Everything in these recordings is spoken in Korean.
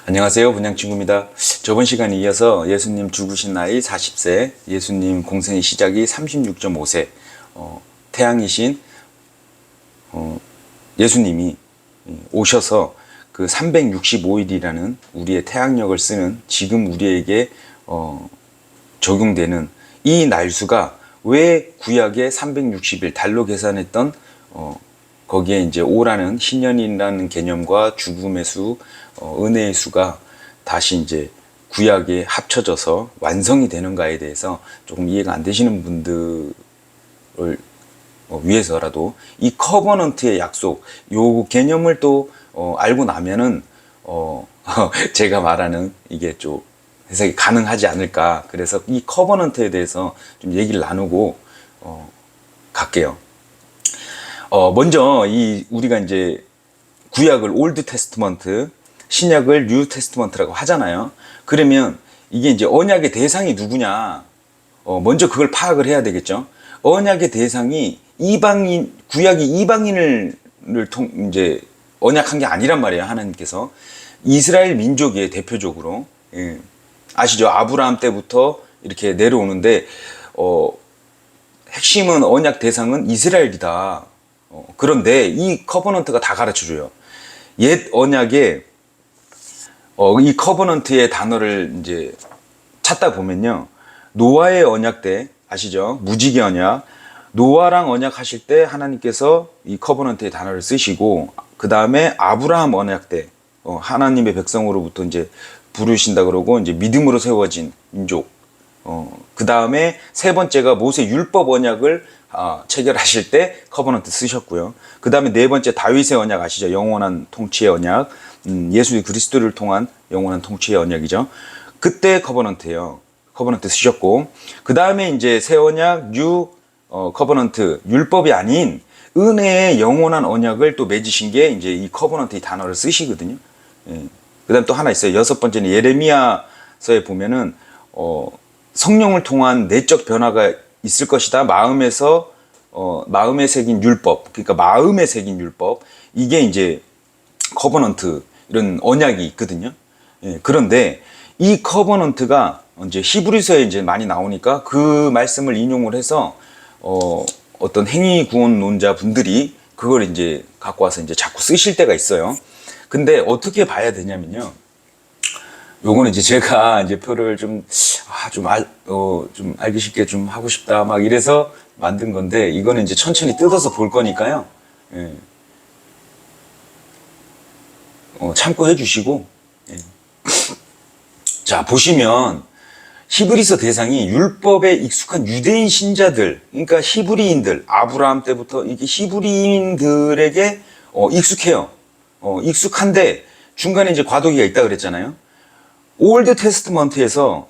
안녕하세요. 분양친구입니다. 저번 시간에 이어서 예수님 죽으신 나이 40세, 예수님 공생의 시작이 36.5세, 태양이신 예수님이 오셔서 그 365일이라는 우리의 태양력을 쓰는 지금 우리에게 적용되는 이 날수가 왜 구약의 360일 달로 계산했던 거기에 이제 오라는 신년이라는 개념과 죽음의 수, 은혜의 수가 다시 이제 구약에 합쳐져서 완성이 되는가에 대해서 조금 이해가 안 되시는 분들을 위해서라도 이 커버넌트의 약속, 요 개념을 또 알고 나면은 제가 말하는 이게 좀 해석이 가능하지 않을까. 그래서 이 커버넌트에 대해서 좀 얘기를 나누고 갈게요. 먼저 우리가 이제 구약을 올드 테스트먼트, 신약을 뉴 테스트먼트라고 하잖아요. 그러면 이게 이제 언약의 대상이 누구냐? 먼저 그걸 파악을 해야 되겠죠. 언약의 대상이 이방인, 구약이 이방인을 이제 언약한 게 아니란 말이에요. 하나님께서 이스라엘 민족이에요. 대표적으로. 예. 아시죠? 아브라함 때부터 이렇게 내려오는데 핵심은 언약 대상은 이스라엘이다. 그런데 이 커버넌트가 다 가르쳐줘요. 옛 언약에 이 커버넌트의 단어를 이제 찾다 보면요. 노아의 언약 때 아시죠? 무지개 언약. 노아랑 언약하실 때 하나님께서 이 커버넌트의 단어를 쓰시고 그 다음에 아브라함 언약 때 하나님의 백성으로부터 이제 부르신다 그러고 이제 믿음으로 세워진 민족. 그 다음에 세 번째가 모세 율법 언약을 체결하실 때 커버넌트 쓰셨고요. 그 다음에 네 번째 다윗의 언약 아시죠? 영원한 통치의 언약. 예수 그리스도를 통한 영원한 통치의 언약이죠. 그때 커버넌트예요. 커버넌트 쓰셨고 그 다음에 이제 새 언약 뉴 커버넌트 율법이 아닌 은혜의 영원한 언약을 또 맺으신 게 이제 이 커버넌트 이 단어를 쓰시거든요. 예. 그 다음 또 하나 있어요. 여섯 번째는 예레미야서에 보면은 성령을 통한 내적 변화가 있을 것이다. 마음에서 마음에 새긴 율법, 그러니까 마음에 새긴 율법, 이게 이제 커버넌트 이런 언약이 있거든요. 예, 그런데 이 커버넌트가 이제 히브리서에 이제 많이 나오니까 그 말씀을 인용을 해서 어떤 행위 구원론자 분들이 그걸 이제 갖고 와서 이제 자꾸 쓰실 때가 있어요. 근데 어떻게 봐야 되냐면요. 요거는 이제 제가 이제 표를 좀 알기 쉽게 좀 하고 싶다 막 이래서 만든 건데 이거는 이제 천천히 뜯어서 볼 거니까요. 예. 참고해 주시고. 예. 자, 보시면 히브리서 대상이 율법에 익숙한 유대인 신자들, 그러니까 히브리인들, 아브라함 때부터 이게 히브리인들에게 익숙해요. 익숙한데 중간에 이제 과도기가 있다 그랬잖아요. 올드 테스트먼트에서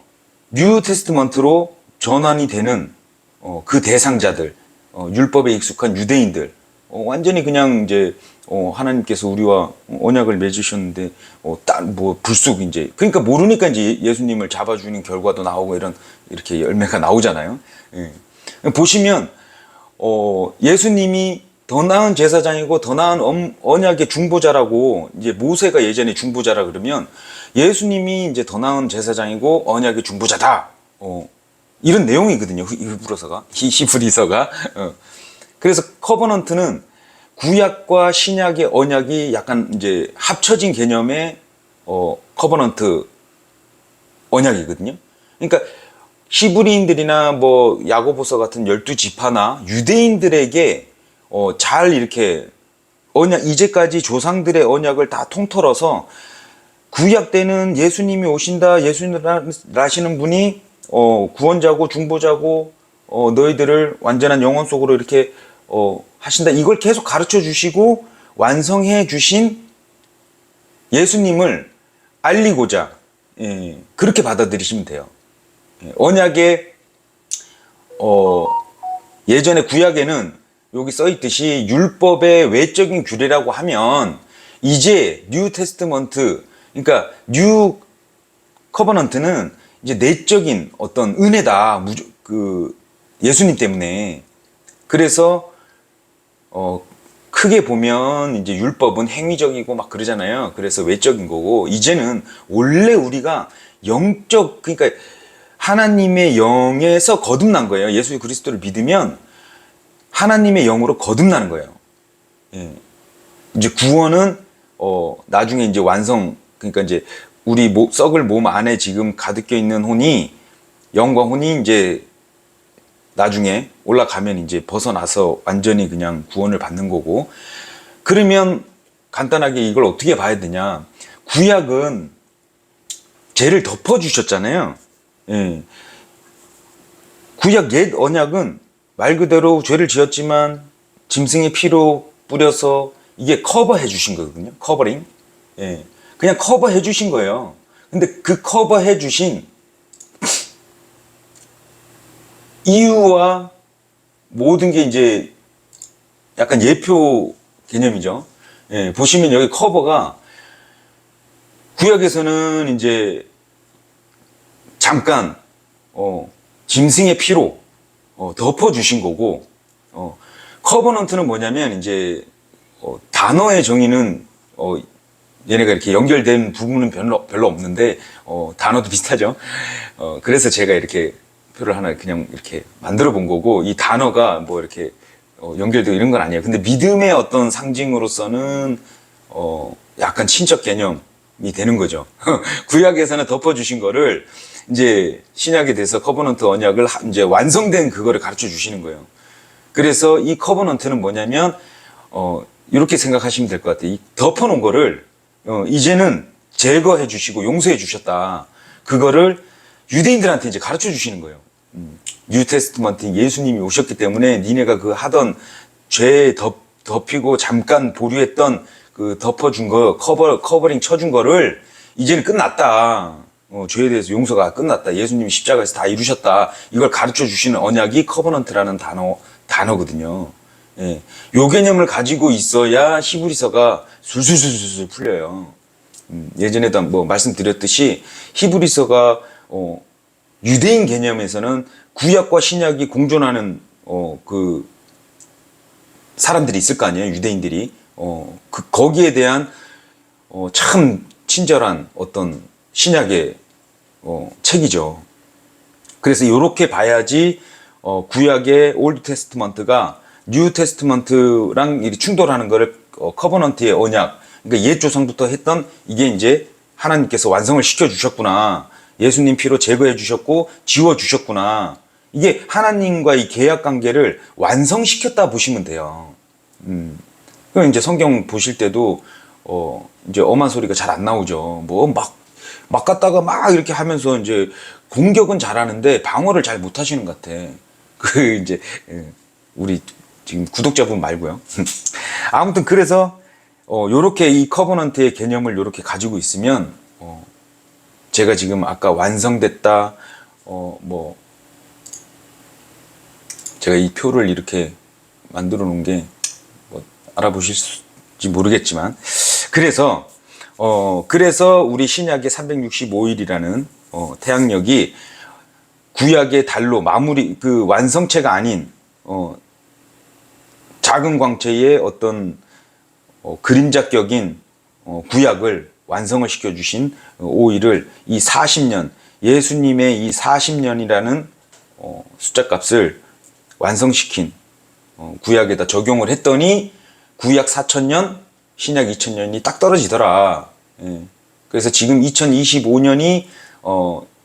뉴 테스트먼트로 전환이 되는 그 대상자들, 율법에 익숙한 유대인들, 완전히 그냥 이제 하나님께서 우리와 언약을 맺으셨는데 불쑥 이제 그러니까 모르니까 이제 예수님을 잡아주는 결과도 나오고 이렇게 열매가 나오잖아요. 예. 보시면 예수님이 더 나은 제사장이고 더 나은 언약의 중보자라고 이제 모세가 예전에 중보자라 그러면 예수님이 이제 더 나은 제사장이고 언약의 중보자다. 이런 내용이거든요. 히브리서가. 그래서 커버넌트는 구약과 신약의 언약이 약간 이제 합쳐진 개념의 커버넌트 언약이거든요. 그러니까 히브리인들이나 뭐 야고보서 같은 12지파나 유대인들에게 잘 이렇게 언약, 이제까지 조상들의 언약을 다 통틀어서 구약 때는 예수님이 오신다, 예수님이라시는 분이 구원자고 중보자고 너희들을 완전한 영혼 속으로 이렇게 하신다. 이걸 계속 가르쳐 주시고 완성해 주신 예수님을 알리고자 그렇게 받아들이시면 돼요. 언약의 예전에 구약에는 여기 써 있듯이 율법의 외적인 규례라고 하면 이제 뉴 테스트먼트, 그러니까 뉴 커버넌트는 이제 내적인 어떤 은혜다. 예수님 때문에. 그래서 크게 보면 이제 율법은 행위적이고 막 그러잖아요. 그래서 외적인 거고, 이제는 원래 우리가 영적, 그러니까 하나님의 영에서 거듭난 거예요. 예수 그리스도를 믿으면 하나님의 영으로 거듭나는 거예요. 예. 이제 구원은 나중에 이제 완성, 그러니까 이제 우리 썩을 몸 안에 지금 가득 껴 있는 혼이, 영과 혼이 이제 나중에 올라가면 이제 벗어나서 완전히 그냥 구원을 받는 거고. 그러면 간단하게 이걸 어떻게 봐야 되냐? 구약은 죄를 덮어주셨잖아요. 예. 구약 옛 언약은 말 그대로 죄를 지었지만 짐승의 피로 뿌려서 이게 커버해 주신 거거든요. 커버링. 예. 그냥 커버해 주신 거예요. 근데 그 커버해 주신 이유와 모든 게 이제 약간 예표 개념이죠. 예. 보시면 여기 커버가 구약에서는 이제 잠깐 짐승의 피로 덮어 주신 거고, 커버넌트는 뭐냐면 이제 단어의 정의는 얘네가 이렇게 연결된 부분은 별로 없는데 단어도 비슷하죠. 그래서 제가 이렇게 표를 하나 그냥 이렇게 만들어 본 거고, 이 단어가 뭐 이렇게 연결되고 이런 건 아니에요. 근데 믿음의 어떤 상징으로서는 약간 친척 개념이 되는 거죠. 구약에서는 덮어주신 거를 이제 신약에 대해서 커버넌트 언약을 이제 완성된 그거를 가르쳐 주시는 거예요. 그래서 이 커버넌트는 뭐냐면 이렇게 생각하시면 될 것 같아요. 이 덮어놓은 거를 이제는 제거해 주시고 용서해 주셨다. 그거를 유대인들한테 이제 가르쳐 주시는 거예요. 뉴 테스트먼트 예수님이 오셨기 때문에 니네가 그 하던 죄 덮이고 잠깐 보류했던 그 덮어준 거, 커버링 쳐준 거를 이제는 끝났다. 죄에 대해서 용서가 끝났다. 예수님이 십자가에서 다 이루셨다. 이걸 가르쳐 주시는 언약이 커버넌트라는 단어거든요. 예. 요 개념을 가지고 있어야 히브리서가 술술술술 풀려요. 예전에도 뭐 말씀드렸듯이 히브리서가 유대인 개념에서는 구약과 신약이 공존하는 그 사람들이 있을 거 아니에요. 유대인들이 거기에 대한 참 친절한 어떤 신약의 책이죠. 그래서 이렇게 봐야지 구약의 올드 테스트먼트가 뉴 테스트먼트랑 충돌하는 거를 커버넌트의 언약, 그러니까 옛 조상부터 했던 이게 이제 하나님께서 완성을 시켜 주셨구나. 예수님 피로 제거해 주셨고 지워 주셨구나. 이게 하나님과의 계약 관계를 완성시켰다 보시면 돼요. 그럼 이제 성경 보실 때도 이제 엄한 소리가 잘 안 나오죠. 뭐 막 갔다가 막 이렇게 하면서 이제 공격은 잘하는데 방어를 잘 못하시는 것 같아. 그 이제 우리 지금 구독자분 말고요. 아무튼 그래서 요렇게 이 커버넌트의 개념을 요렇게 가지고 있으면 제가 지금 아까 완성됐다 뭐 제가 이 표를 이렇게 만들어 놓은 게 뭐 알아보실지 모르겠지만, 그래서 우리 신약의 365일이라는 태양력이 구약의 달로 마무리, 그 완성체가 아닌 작은 광채의 어떤 그림자격인 구약을 완성을 시켜주신 5일을 이 40년, 예수님의 이 40년이라는 숫자값을 완성시킨 구약에다 적용을 했더니 구약 4,000년, 신약 2,000년이 딱 떨어지더라. 예. 그래서 지금 2025년이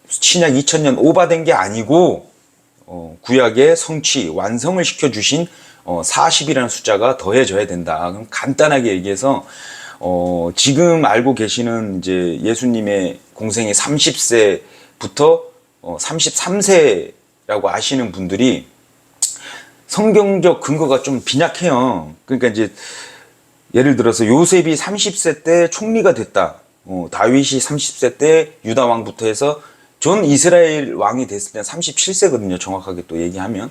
신약 2,000년 오바된 게 아니고 구약의 성취, 완성을 시켜주신 40이라는 숫자가 더해져야 된다. 그럼 간단하게 얘기해서 지금 알고 계시는 이제 예수님의 공생의 30세부터 33세라고 아시는 분들이 성경적 근거가 좀 빈약해요. 그러니까 이제 예를 들어서 요셉이 30세 때 총리가 됐다. 다윗이 30세 때 유다 왕부터 해서 전 이스라엘 왕이 됐을 때는 37세거든요. 정확하게 또 얘기하면.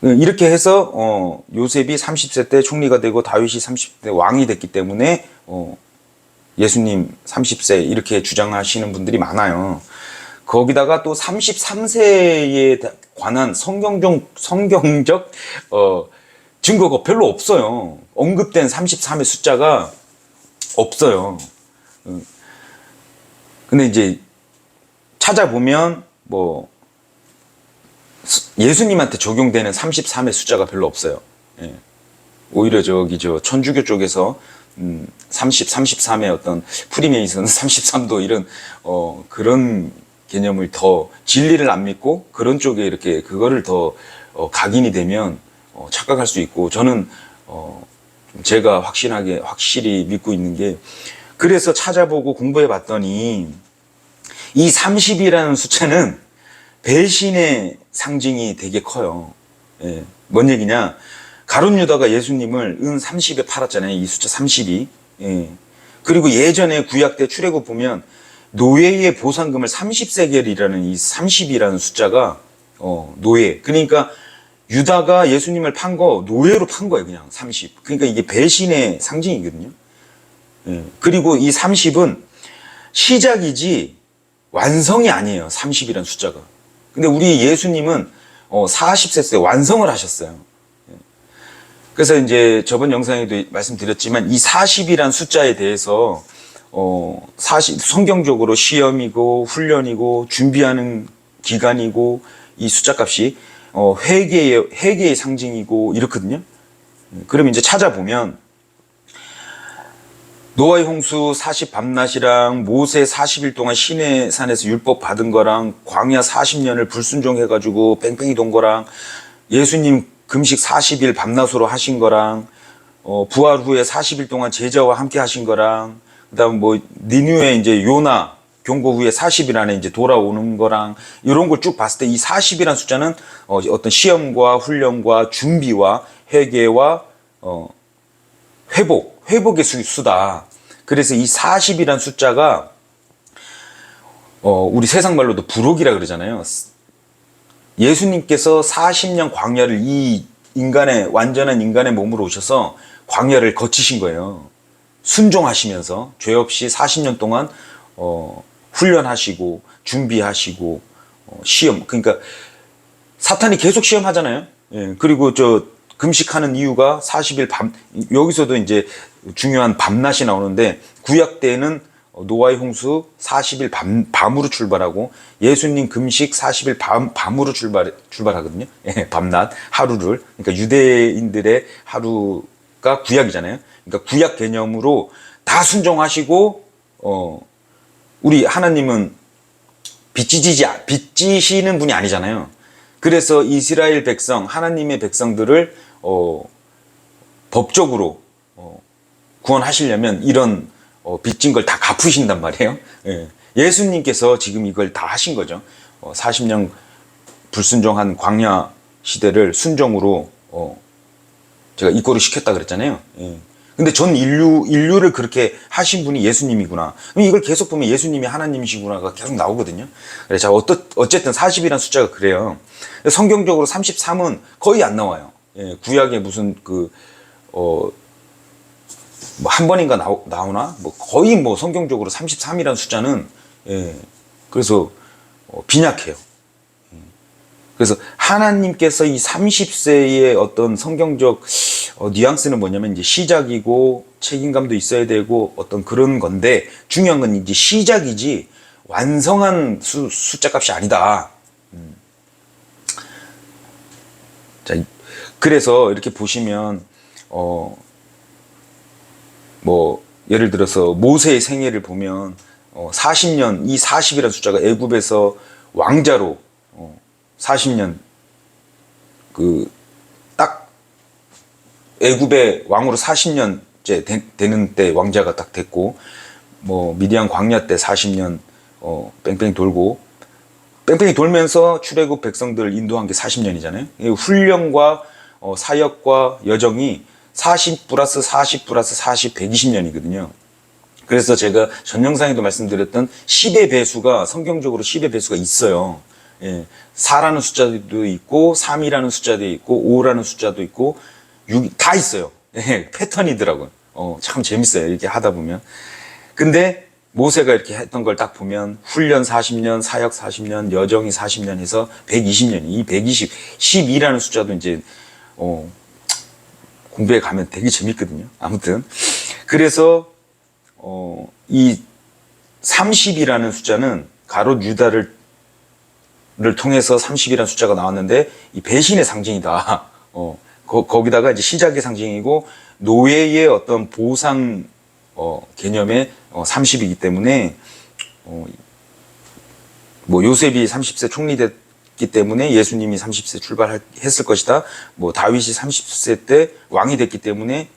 이렇게 해서 요셉이 30세 때 총리가 되고 다윗이 30세 왕이 됐기 때문에 예수님 30세 이렇게 주장하시는 분들이 많아요. 거기다가 또 33세에 관한 성경적 증거가 별로 없어요. 언급된 33의 숫자가 없어요. 근데 이제 찾아보면 뭐 예수님한테 적용되는 33의 숫자가 별로 없어요. 예. 오히려 저 천주교 쪽에서 33의 어떤 프리메이슨 33도 이런 그런 개념을 더 진리를 안 믿고 그런 쪽에 이렇게 그거를 더 각인이 되면 착각할 수 있고, 저는 제가 확실히 믿고 있는 게, 그래서 찾아보고 공부해 봤더니 이 30이라는 숫자는 배신의 상징이 되게 커요. 예. 뭔 얘기냐? 가룟 유다가 예수님을 은 30에 팔았잖아요. 이 숫자 30이. 예. 그리고 예전에 구약 때 출애굽 보면 노예의 보상금을 30세겔이라는 이 30이라는 숫자가 노예. 그러니까 유다가 예수님을 판 거 노예로 판 거예요. 그냥 30. 그러니까 이게 배신의 상징이거든요. 예. 그리고 이 30은 시작이지 완성이 아니에요. 30이라는 숫자가. 근데 우리 예수님은 40세 때 완성을 하셨어요. 그래서 이제 저번 영상에도 말씀드렸지만 이 40이란 숫자에 대해서 40 성경적으로 시험이고 훈련이고 준비하는 기간이고, 이 숫자 값이 회개의 상징이고 이렇거든요. 그럼 이제 찾아보면 노아의 홍수 40 밤낮이랑 모세 40일 동안 시내 산에서 율법 받은 거랑 광야 40년을 불순종해가지고 뺑뺑이 돈 거랑 예수님 금식 40일 밤낮으로 하신 거랑 부활 후에 40일 동안 제자와 함께 하신 거랑, 그다음 뭐 니느웨 이제 요나 경고 후에 40일 안에 이제 돌아오는 거랑 이런 걸 쭉 봤을 때 이 40이라는 숫자는 어떤 시험과 훈련과 준비와 회개와 회복의 수다. 그래서 이 40이라는 숫자가 우리 세상 말로도 부록이라 그러잖아요. 예수님께서 40년 광야를 이 완전한 인간의 몸으로 오셔서 광야를 거치신 거예요. 순종하시면서 죄 없이 40년 동안 훈련하시고 준비하시고 시험, 그러니까 사탄이 계속 시험하잖아요. 예, 그리고 금식하는 이유가 40일 여기서도 이제 중요한 밤낮이 나오는데, 구약 때에는 노아의 홍수 40일 밤으로 출발하고 예수님 금식 40일 밤으로 출발하거든요. 예, 밤낮 하루를. 그러니까 유대인들의 하루가 구약이잖아요. 그러니까 구약 개념으로 다 순종하시고 우리 하나님은 빚지시는 분이 아니잖아요. 그래서 이스라엘 백성, 하나님의 백성들을 법적으로 구원하시려면 이런 빚진 걸 다 갚으신단 말이에요. 예. 예수님께서 지금 이걸 다 하신 거죠. 40년 불순종한 광야 시대를 순종으로 제가 이꼬리 시켰다 그랬잖아요. 예. 근데 전 인류를 그렇게 하신 분이 예수님이구나. 이걸 계속 보면 예수님이 하나님이시구나가 계속 나오거든요. 그래서 어쨌든 40이라는 숫자가 그래요. 성경적으로 33은 거의 안 나와요. 예, 구약에 무슨 뭐 한 번인가 나오나? 뭐 거의 뭐 성경적으로 33이라는 숫자는, 예, 그래서 빈약해요. 그래서 하나님께서 이 30세의 어떤 성경적 뉘앙스는 뭐냐면 이제 시작이고 책임감도 있어야 되고 어떤 그런 건데, 중요한 건 이제 시작이지 완성한 숫자 값이 아니다. 자, 그래서 이렇게 보시면 뭐 예를 들어서 모세의 생애를 보면 40년, 이 40이라는 숫자가 애굽에서 왕자로 40년 딱 애굽의 왕으로 40년째 되는 때 왕자가 딱 됐고, 뭐 미디안 광야 때 40년 뺑뺑이 돌면서 출애굽 백성들 인도한 게 40년이잖아요. 훈련과 사역과 여정이 40 플러스 40 플러스 40, 120년이거든요. 그래서 제가 전 영상에도 말씀드렸던 10의 배수가, 성경적으로 10의 배수가 있어요. 예, 4라는 숫자도 있고 3이라는 숫자도 있고 5라는 숫자도 있고 6, 다 있어요. 예, 패턴이더라고요. 참 재밌어요, 이렇게 하다 보면. 근데 모세가 이렇게 했던 걸 딱 보면 훈련 40년, 사역 40년, 여정이 40년 해서 120년이, 이 12라는 숫자도 이제 공부해 가면 되게 재밌거든요. 아무튼 그래서 이 30이라는 숫자는 가롯 유다를 통해서 30이라는 숫자가 나왔는데 이 배신의 상징이다. 거기다가 이제 시작의 상징이고 노예의 어떤 보상 개념의 30이기 때문에 뭐 요셉이 30세 총리됐기 때문에 예수님이 30세 출발했을 것이다. 뭐 다윗이 30세 때 왕이 됐기 때문에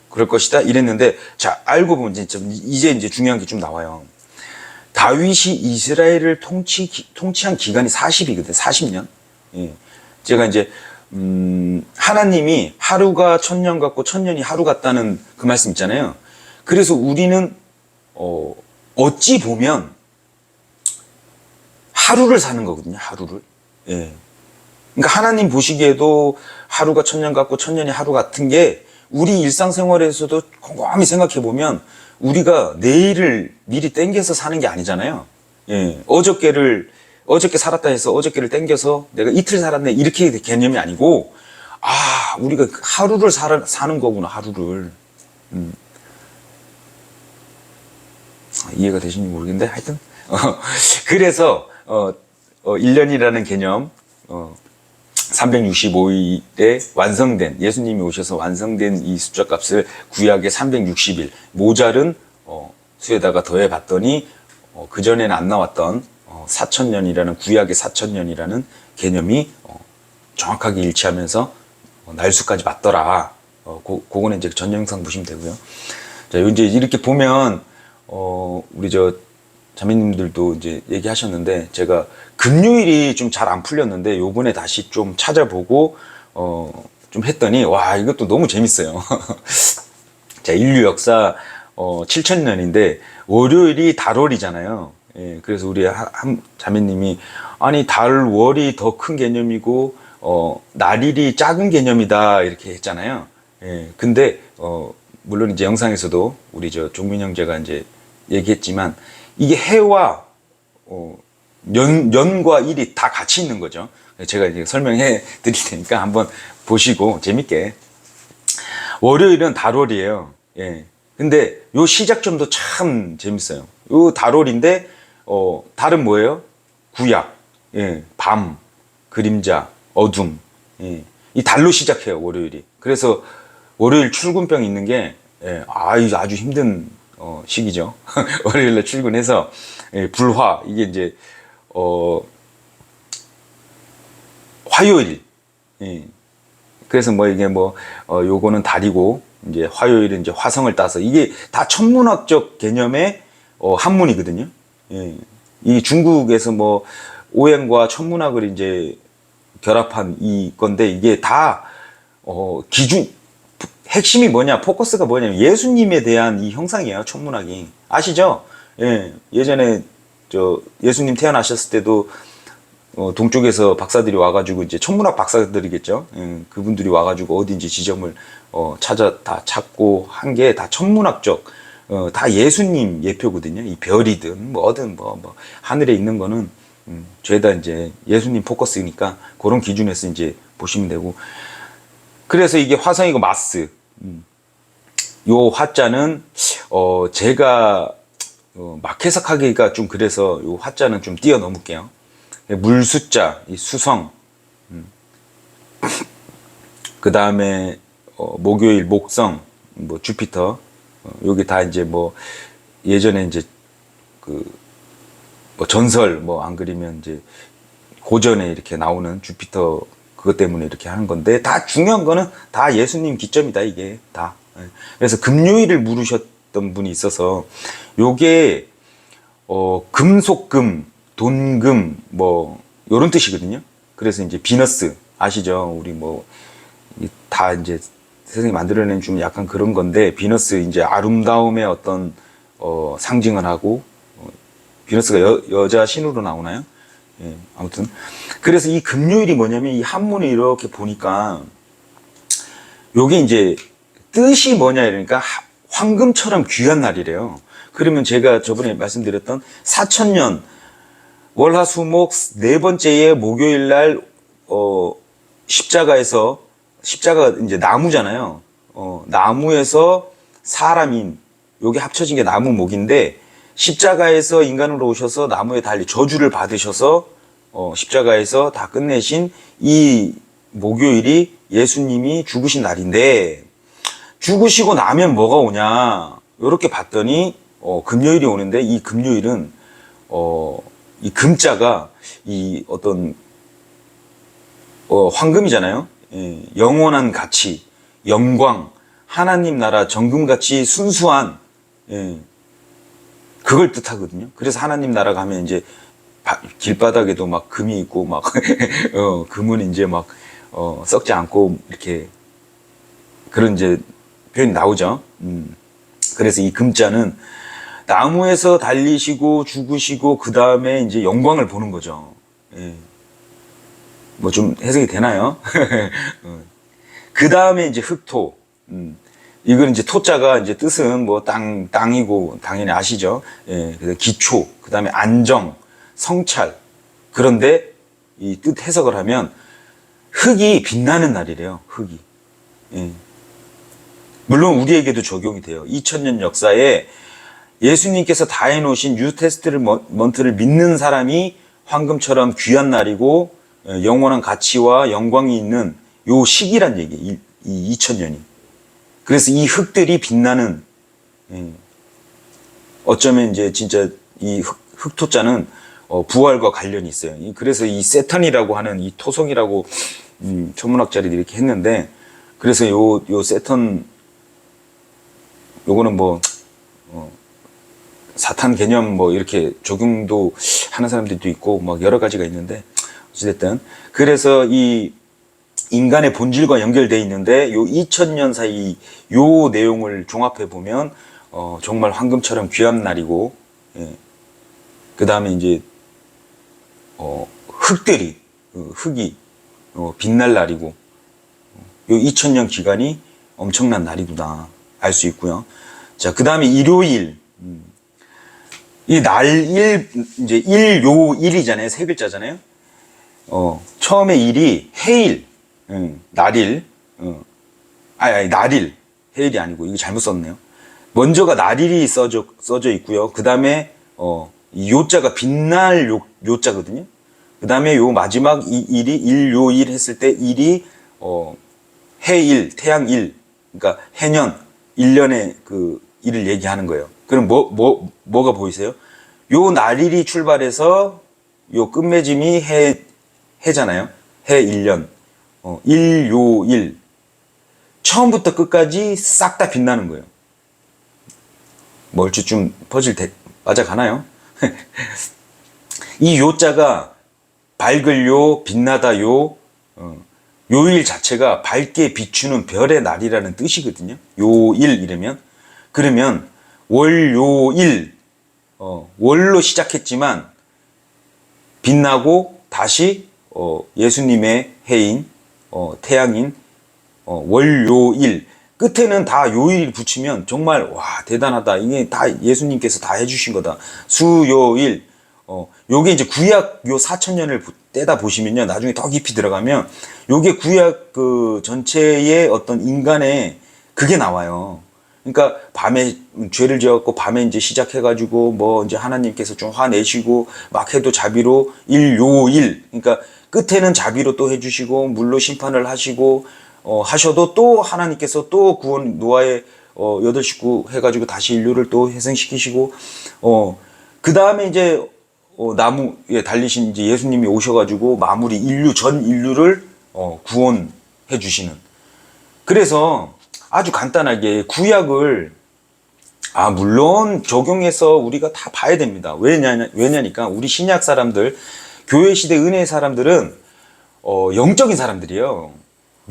그럴 것이다. 이랬는데 자 알고 보면 이제 중요한 게 좀 나와요. 다윗이 이스라엘을 통치한 기간이 40이거든. 40년. 예. 제가 이제 하나님이 하루가 1000년 같고 1000년이 하루 같다는 그 말씀 있잖아요. 그래서 우리는 어찌 보면 하루를 사는 거거든요. 하루를. 예. 그러니까 하나님 보시기에도 하루가 1000년 같고 1000년이 하루 같은 게 우리 일상생활에서도 곰곰이 생각해 보면 우리가 내일을 미리 땡겨서 사는 게 아니잖아요. 예. 어저께 살았다 해서 어저께를 땡겨서 내가 이틀 살았네 이렇게 개념이 아니고 우리가 하루를 사는 거구나. 하루를. 이해가 되시는지 모르겠는데 하여튼 그래서 1년이라는 개념 365일에 완성된 예수님이 오셔서 완성된 이 숫자 값을 구약의 360일 모자른 수에다가 더해 봤더니 그전에는 안 나왔던 4000년이라는 구약의 4000년이라는 개념이 정확하게 일치하면서 날수까지 맞더라. 그거는 이제 전 영상 보시면 되고요. 자, 이제 이렇게 보면 우리 자매님들도 이제 얘기하셨는데 제가 금요일이 좀 잘 안 풀렸는데 요번에 다시 좀 찾아보고 좀 했더니 와 이것도 너무 재밌어요. 자, 인류 역사 7000년인데 월요일이 달월이잖아요. 예, 그래서 우리 한 자매님이 아니 달월이 더 큰 개념이고 날일이 작은 개념이다 이렇게 했잖아요. 예, 근데 물론 이제 영상에서도 우리 종민 형제가 이제 얘기했지만 이게 해와 년과 일이 다 같이 있는 거죠. 제가 이제 설명해 드릴 테니까 한번 보시고 재밌게. 월요일은 달월이에요. 예. 근데 요 시작점도 참 재밌어요. 요 달월인데 달은 뭐예요? 구약, 예. 밤, 그림자, 어둠. 예. 이 달로 시작해요. 월요일이. 그래서 월요일 출근병 있는 게 아주 힘든 시기죠. 월요일에 출근해서 불화 이게 이제 화요일. 예. 그래서 이게 요거는 달이고 이제 화요일은 이제 화성을 따서 이게 다 천문학적 개념의 한문이거든요. 예. 이 중국에서 오행과 천문학을 이제 결합한 이 건데 이게 다 기준 핵심이 뭐냐, 포커스가 뭐냐면 예수님에 대한 이 형상이에요. 천문학이 아시죠? 예. 예전에 예수님 태어나셨을 때도 동쪽에서 박사들이 와가지고 이제 천문학 박사들이겠죠. 그분들이 와가지고 어딘지 지점을 다 찾고 한 게 다 천문학적 다 예수님 예표거든요. 이 별이든 뭐든 하늘에 있는 거는 죄다 이제 예수님 포커스니까 그런 기준에서 이제 보시면 되고. 그래서 이게 화성이고 마스. 요 화자는 제가 막 해석하기가 좀 그래서 요 화자는 좀 뛰어넘을게요. 물 숫자, 이 수성. 그 다음에 목요일 목성, 주피터. 요게 다 이제 예전에 이제 전설 안 그리면 이제 고전에 이렇게 나오는 주피터 그것 때문에 이렇게 하는 건데 다 중요한 거는 다 예수님 기점이다 이게 다. 그래서 금요일을 물으셨던 분이 있어서 요게 금속금, 돈금 요런 뜻이거든요. 그래서 이제 비너스 아시죠? 우리 다 이제 세상에 만들어낸 좀 약간 그런 건데 비너스 이제 아름다움의 어떤 상징을 하고 비너스가 여자 신으로 나오나요? 예, 아무튼 그래서 이 금요일이 뭐냐면 이 한문을 이렇게 보니까 요게 이제 뜻이 뭐냐 이러니까 황금처럼 귀한 날이래요. 그러면 제가 저번에 말씀드렸던 4000년 월화수목 네 번째의 목요일 날 십자가에서 십자가 이제 나무잖아요. 나무에서 사람인 요게 합쳐진 게 나무 목인데 십자가에서 인간으로 오셔서 나무에 달리 저주를 받으셔서 십자가에서 다 끝내신 이 목요일이 예수님이 죽으신 날인데 죽으시고 나면 뭐가 오냐 이렇게 봤더니 금요일이 오는데 이 금요일은 이 금자가 이 어떤 황금이잖아요. 예, 영원한 가치, 영광, 하나님 나라 정금같이 순수한 예, 그걸 뜻하거든요. 그래서 하나님 나라 가면 이제 길바닥에도 막 금이 있고 막 금은 이제 막 썩지 않고 이렇게 그런 이제 표현이 나오죠. 그래서 이 금자는 나무에서 달리시고 죽으시고 그 다음에 이제 영광을 보는 거죠. 예. 뭐 좀 해석이 되나요? 그 다음에 이제 흑토. 이건 이제 토자가 이제 뜻은 뭐 땅이고 당연히 아시죠? 예. 그래서 기초. 그 다음에 안정, 성찰. 그런데 이 뜻 해석을 하면 흙이 빛나는 날이래요. 흙이. 예. 물론 우리에게도 적용이 돼요. 2000년 역사에 예수님께서 다 해놓으신 뉴테스트먼트를 믿는 사람이 황금처럼 귀한 날이고 영원한 가치와 영광이 있는 요 시기란 얘기예요. 이 2000년이. 그래서 이 흙들이 빛나는 어쩌면 이제 진짜 이 흙토자는 부활과 관련이 있어요. 그래서 이 세턴이라고 하는 이 토성이라고 천문학자들이 이렇게 했는데 그래서 요 세턴 요거는 뭐 사탄 개념 뭐 이렇게 적용도 하는 사람들도 있고 막 여러 가지가 있는데 어쨌든 그래서 이 인간의 본질과 연결되어 있는데 요 2000년 사이 요 내용을 종합해 보면 정말 황금처럼 귀한 날이고 예. 그 다음에 이제 흙들이 흙이 빛날 날이고 요 2000년 기간이 엄청난 날이구나 알 수 있고요. 자, 그 다음에 일요일 이 날일 이제 일요일이잖아요. 세 글자잖아요. 처음에 일이 해일, 날일, 아니 날일, 해일이 아니고 이거 잘못 썼네요. 먼저가 날일이 써져 있고요. 그 다음에 이 요자가 빛날 요자거든요. 그 다음에 요 마지막 이 일이 일요일 했을 때 일이 해일, 태양일, 그러니까 해년 1년의 그 일을 얘기하는 거예요. 그럼 뭐가 보이세요? 요 날일이 출발해서 요 끝맺음이 해잖아요. 해 1년. 일요일. 처음부터 끝까지 싹 다 빛나는 거예요. 뭐 얼추 좀 퍼즐 맞아가나요? 이 요자가 밝을 요, 빛나다 요, 요일 자체가 밝게 비추는 별의 날이라는 뜻이거든요. 요일 이러면. 그러면 월요일, 월로 시작했지만 빛나고 다시 예수님의 해인, 태양인 월요일 끝에는 다 요일 붙이면 정말 와 대단하다. 이게 다 예수님께서 다 해주신 거다. 수요일, 요게 이제 구약 요 4000년을 떼다 보시면요. 나중에 더 깊이 들어가면 요게 구약 그 전체의 어떤 인간의 그게 나와요. 그러니까 밤에 죄를 지었고 밤에 이제 시작해가지고 뭐 이제 하나님께서 좀 화내시고 막 해도 자비로 일요일. 그러니까 끝에는 자비로 또 해주시고 물로 심판을 하시고 하셔도 또 하나님께서 또 구원 노아의 8식구 해가지고 다시 인류를 또 회생시키시고 그 다음에 이제 나무에 달리신 이제 예수님이 오셔가지고 마무리 전 인류를 구원해 주시는. 그래서 아주 간단하게 구약을 물론 적용해서 우리가 다 봐야 됩니다. 왜냐니까 우리 신약 사람들, 교회 시대 은혜의 사람들은 영적인 사람들이에요.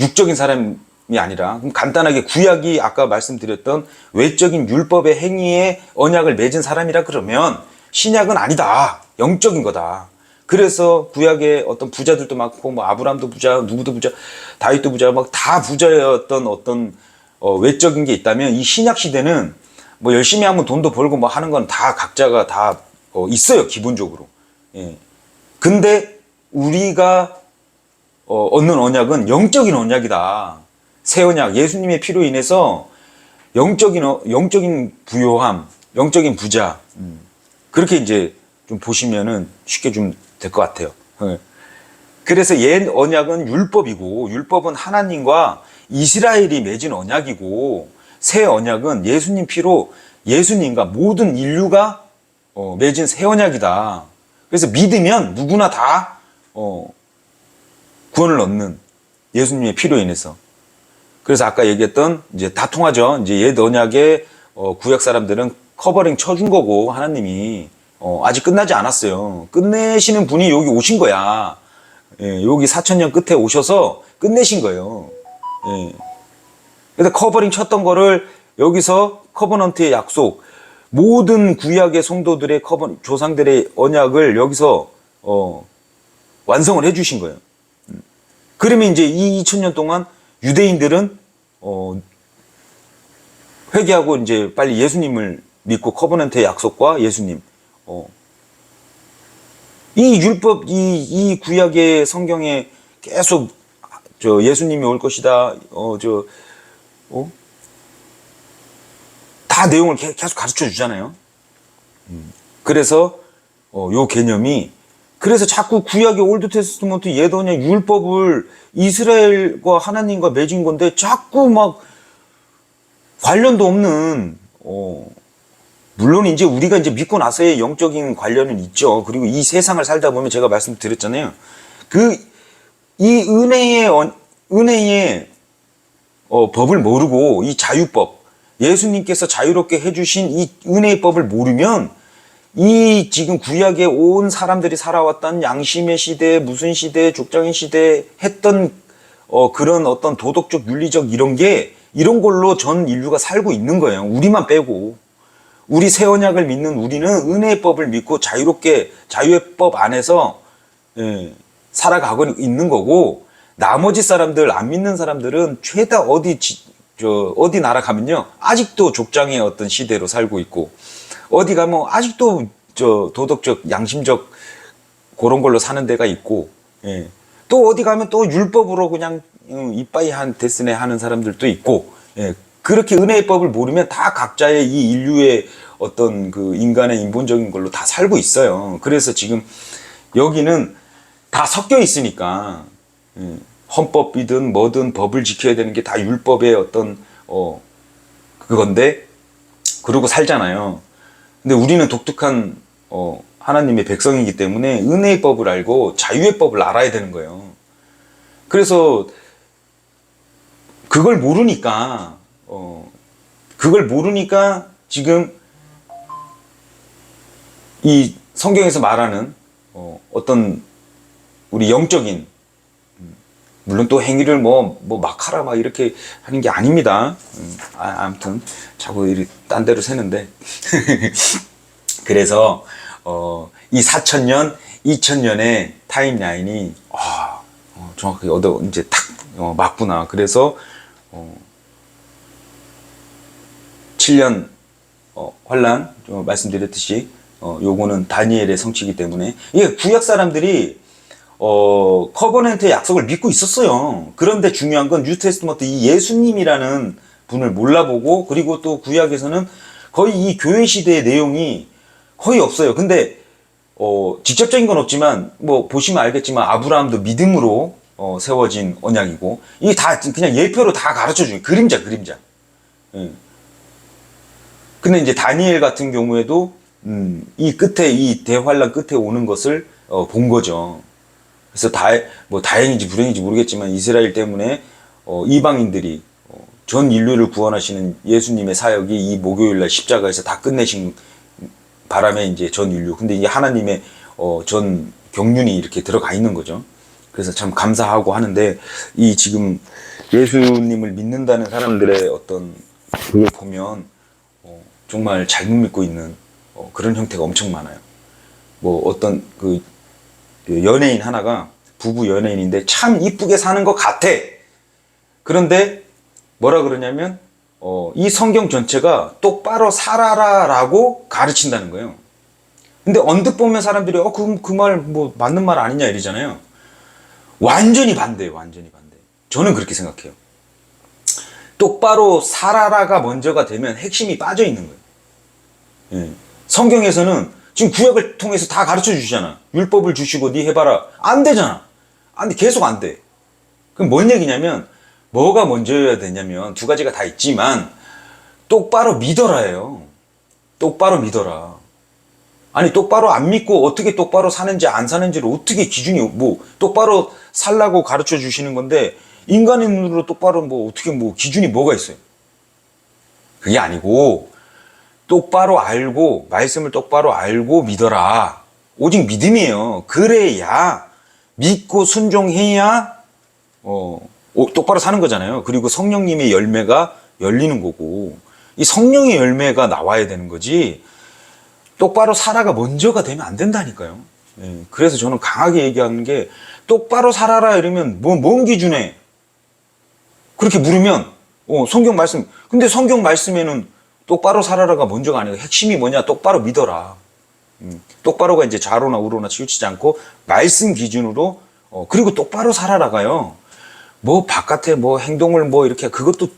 육적인 사람이 아니라. 그럼 간단하게 구약이 아까 말씀드렸던 외적인 율법의 행위에 언약을 맺은 사람이라 그러면 신약은 아니다. 영적인 거다. 그래서 구약의 어떤 부자들도 많고 뭐 아브라함도 부자, 누구도 부자, 다윗도 부자, 막 다 부자였던 어떤 외적인 게 있다면 이 신약 시대는 뭐 열심히 하면 돈도 벌고 뭐 하는 건 다 각자가 다 있어요. 기본적으로. 예. 근데 우리가 얻는 언약은 영적인 언약이다. 새 언약, 예수님의 피로 인해서 영적인 부요함, 영적인 부자, 그렇게 이제 좀 보시면은 쉽게 좀 될 것 같아요. 예. 그래서 옛 언약은 율법이고, 율법은 하나님과 이스라엘이 맺은 언약이고, 새 언약은 예수님 피로 예수님과 모든 인류가 맺은 새 언약이다. 그래서 믿으면 누구나 다 구원을 얻는, 예수님의 피로 인해서. 그래서 아까 얘기했던 이제 다 통하죠. 이제 옛 언약의 구약 사람들은 커버링 쳐준 거고, 하나님이 아직 끝나지 않았어요. 끝내시는 분이 여기 오신 거야. 예, 여기 4000년 끝에 오셔서 끝내신 거예요. 예. 그래서 커버링 쳤던 거를 여기서 커버넌트의 약속, 모든 구약의 성도들의 조상들의 언약을 여기서 완성을 해주신 거예요. 그러면 이제 이 2000년 동안 유대인들은 회개하고 이제 빨리 예수님을 믿고 커버넌트의 약속과 예수님, 이 율법, 이 구약의 성경에 계속 예수님이 올 것이다, 다 내용을 계속 가르쳐 주잖아요. 그래서 요 개념이, 그래서 자꾸 구약의 올드 테스트먼트 옛 언약 율법을 이스라엘과 하나님과 맺은 건데 자꾸 막 관련도 없는, 물론 이제 우리가 이제 믿고 나서의 영적인 관련은 있죠. 그리고 이 세상을 살다 보면 제가 말씀드렸잖아요. 이 은혜의 법을 모르고 이 자유법, 예수님께서 자유롭게 해주신 이 은혜의 법을 모르면 이 지금 구약에 온 사람들이 살아왔던 양심의 시대, 무슨 시대, 족장의 시대 했던 그런 어떤 도덕적, 윤리적 이런 걸로 전 인류가 살고 있는 거예요. 우리만 빼고. 우리 새 언약을 믿는 우리는 은혜의 법을 믿고 자유롭게 자유의 법 안에서 살아가고 있는 거고, 나머지 사람들, 안 믿는 사람들은 죄다 어디 나라 가면요, 아직도 족장의 어떤 시대로 살고 있고, 어디 가면 아직도 도덕적, 양심적 그런 걸로 사는 데가 있고, 또 어디 가면 또 율법으로 그냥 이빠이 한 데스네 하는 사람들도 있고, 그렇게 은혜의 법을 모르면 다 각자의 이 인류의 어떤 그 인간의 인본적인 걸로 다 살고 있어요. 그래서 지금 여기는 다 섞여 있으니까, 헌법이든 뭐든 법을 지켜야 되는 게 다 율법의 어떤 그건데, 그러고 살잖아요. 근데 우리는 독특한 하나님의 백성이기 때문에 은혜의 법을 알고 자유의 법을 알아야 되는 거예요. 그래서 그걸 모르니까 지금 이 성경에서 말하는 어떤 우리 영적인, 물론 또 행위를 막 하라 막 이렇게 하는 게 아닙니다. 아무튼 자꾸 이렇게 딴 데로 새는데 그래서 이 4000년, 2000년의 타임라인이 정확하게 이제 딱 맞구나. 그래서 7년 환란 말씀드렸듯이 요거는 다니엘의 성취이기 때문에, 이게 구약 사람들이 커버넌트의 약속을 믿고 있었어요. 그런데 중요한 건 뉴테스트먼트 이 예수님이라는 분을 몰라보고, 그리고 또 구약에서는 거의 이 교회 시대의 내용이 거의 없어요. 근데 직접적인 건 없지만 뭐 보시면 알겠지만 아브라함도 믿음으로 세워진 언약이고, 이게 다 그냥 예표로 다 가르쳐 주는 그림자. 근데 이제 다니엘 같은 경우에도 이 끝에, 이 대환란 끝에 오는 것을 본 거죠. 그래서 다행인지 불행인지 모르겠지만 이스라엘 때문에 이방인들이 전 인류를 구원하시는 예수님의 사역이 이 목요일날 십자가에서 다 끝내신 바람에 이제 전 인류, 근데 이게 하나님의 전 경륜이 이렇게 들어가 있는 거죠. 그래서 참 감사하고 하는데, 이 지금 예수님을 믿는다는 사람들의 어떤 그걸 보면 정말 잘못 믿고 있는 그런 형태가 엄청 많아요. 뭐 어떤 그 연예인 하나가, 부부 연예인인데 참 이쁘게 사는 것 같아. 그런데 뭐라 그러냐면 이 성경 전체가 똑바로 살아라라고 가르친다는 거예요. 근데 언뜻 보면 사람들이 그 말 뭐 맞는 말 아니냐 이러잖아요. 완전히 반대예요. 완전히 반대. 저는 그렇게 생각해요. 똑바로 살아라가 먼저가 되면 핵심이 빠져 있는 거예요. 예. 성경에서는 지금 구약을 통해서 다 가르쳐 주시잖아. 율법을 주시고 네 해봐라. 안 되잖아. 안 돼. 계속 안 돼. 그럼 뭔 얘기냐면 뭐가 먼저여야 되냐면 두 가지가 다 있지만 똑바로 믿어라예요. 똑바로 믿어라. 아니 똑바로 안 믿고 어떻게 똑바로 사는지 안 사는지를 어떻게 기준이 뭐 똑바로 살라고 가르쳐 주시는 건데 인간의 눈으로 똑바로 뭐 어떻게 뭐 기준이 뭐가 있어요? 그게 아니고 똑바로 알고 말씀을 똑바로 알고 믿어라. 오직 믿음이에요. 그래야 믿고 순종해야 똑바로 사는 거잖아요. 그리고 성령님의 열매가 열리는 거고 이 성령의 열매가 나와야 되는 거지 똑바로 살아가 먼저가 되면 안 된다니까요. 예, 그래서 저는 강하게 얘기하는 게 똑바로 살아라 이러면 뭔 기준에 그렇게 물으면 성경 말씀 근데 성경 말씀에는 똑바로 살아라가 먼저가 아니고 핵심이 뭐냐 똑바로 믿어라. 똑바로가 이제 좌로나 우로나 치우치지 않고 말씀 기준으로 그리고 똑바로 살아라가요. 뭐 바깥에 뭐 행동을 뭐 이렇게 그것도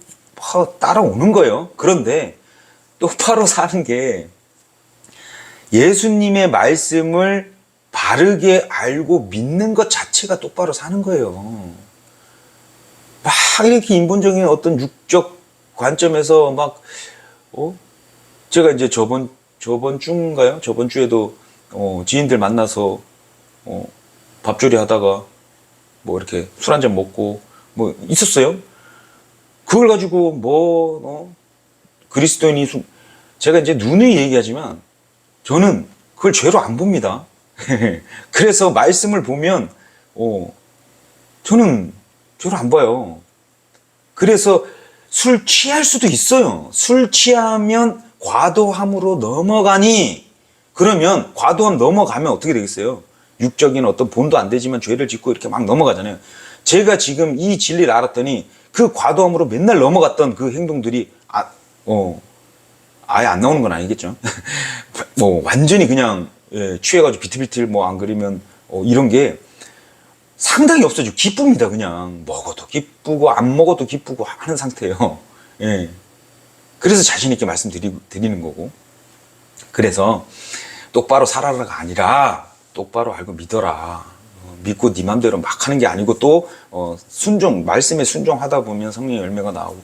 따라오는 거예요. 그런데 똑바로 사는 게 예수님의 말씀을 바르게 알고 믿는 것 자체가 똑바로 사는 거예요. 막 이렇게 인본적인 어떤 육적 관점에서 막 제가 이제 저번 주인가요? 저번 주에도 지인들 만나서 밥조리 하다가 뭐 이렇게 술 한잔 먹고 뭐 있었어요. 그걸 가지고 그리스도인이 제가 이제 누누이 얘기하지만 저는 그걸 죄로 안 봅니다. 그래서 말씀을 보면 저는 죄로 안 봐요. 그래서 술 취할 수도 있어요. 술 취하면 과도함으로 넘어가니 그러면 과도함 넘어가면 어떻게 되겠어요? 육적인 어떤 본도 안 되지만 죄를 짓고 이렇게 막 넘어가잖아요. 제가 지금 이 진리를 알았더니 그 과도함으로 맨날 넘어갔던 그 행동들이 아예 안 나오는 건 아니겠죠. 완전히 그냥 취해가지고 비틀비틀 안 그리면 이런 게 상당히 없어지고 기쁩니다. 그냥 먹어도 기쁘고 안 먹어도 기쁘고 하는 상태예요. 예. 그래서 자신 있게 말씀드리는 거고. 그래서 똑바로 살아라가 아니라 똑바로 알고 믿어라. 믿고 네 맘대로 막 하는 게 아니고 또 말씀에 순종하다 보면 성령의 열매가 나오고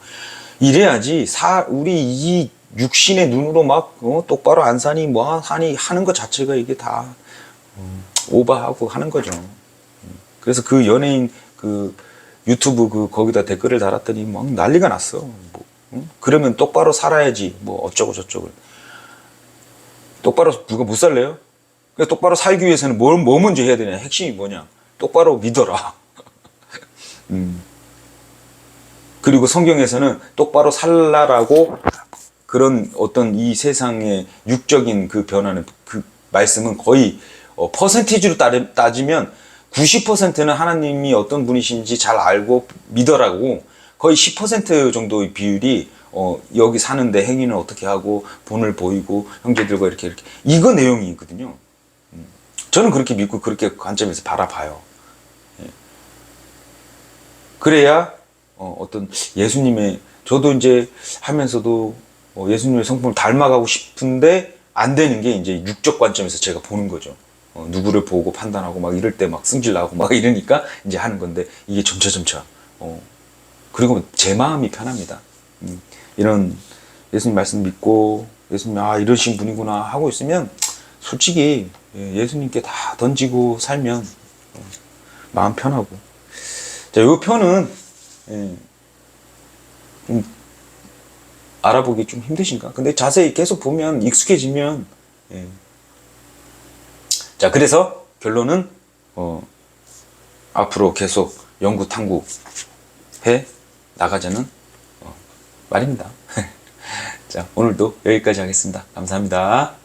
이래야지 우리 이 육신의 눈으로 막 똑바로 안 사니 뭐 하니 하는 것 자체가 이게 다 오버하고 하는 거죠. 그래서 그 연예인 그 유튜브 거기다 댓글을 달았더니 막 난리가 났어. 그러면 똑바로 살아야지 어쩌고 저쩌고. 똑바로 누가 못 살래요? 그래서 똑바로 살기 위해서는 뭐 먼저 해야 되냐? 핵심이 뭐냐? 똑바로 믿어라. 그리고 성경에서는 똑바로 살라라고 그런 어떤 이 세상의 육적인 그 변화는 그 말씀은 거의 퍼센티지로 따지면 90%는 하나님이 어떤 분이신지 잘 알고 믿어라고 거의 10% 정도의 비율이 여기 사는데 행위는 어떻게 하고 본을 보이고 형제들과 이렇게 이거 내용이 있거든요. 저는 그렇게 믿고 그렇게 관점에서 바라봐요. 그래야 어떤 예수님의 저도 이제 하면서도 예수님의 성품을 닮아가고 싶은데 안 되는 게 이제 육적 관점에서 제가 보는 거죠. 누구를 보고 판단하고 막 이럴 때 막 승질나고 막 이러니까 이제 하는 건데 이게 점차 그리고 제 마음이 편합니다. 이런 예수님 말씀 믿고 예수님 이러신 분이구나 하고 있으면 솔직히 예수님께 다 던지고 살면 마음 편하고. 자, 요 편은 좀 알아보기 좀 힘드신가? 근데 자세히 계속 보면 익숙해지면 자, 그래서 결론은 앞으로 계속 연구 탐구 해 나가자는 말입니다. 자, 오늘도 여기까지 하겠습니다. 감사합니다.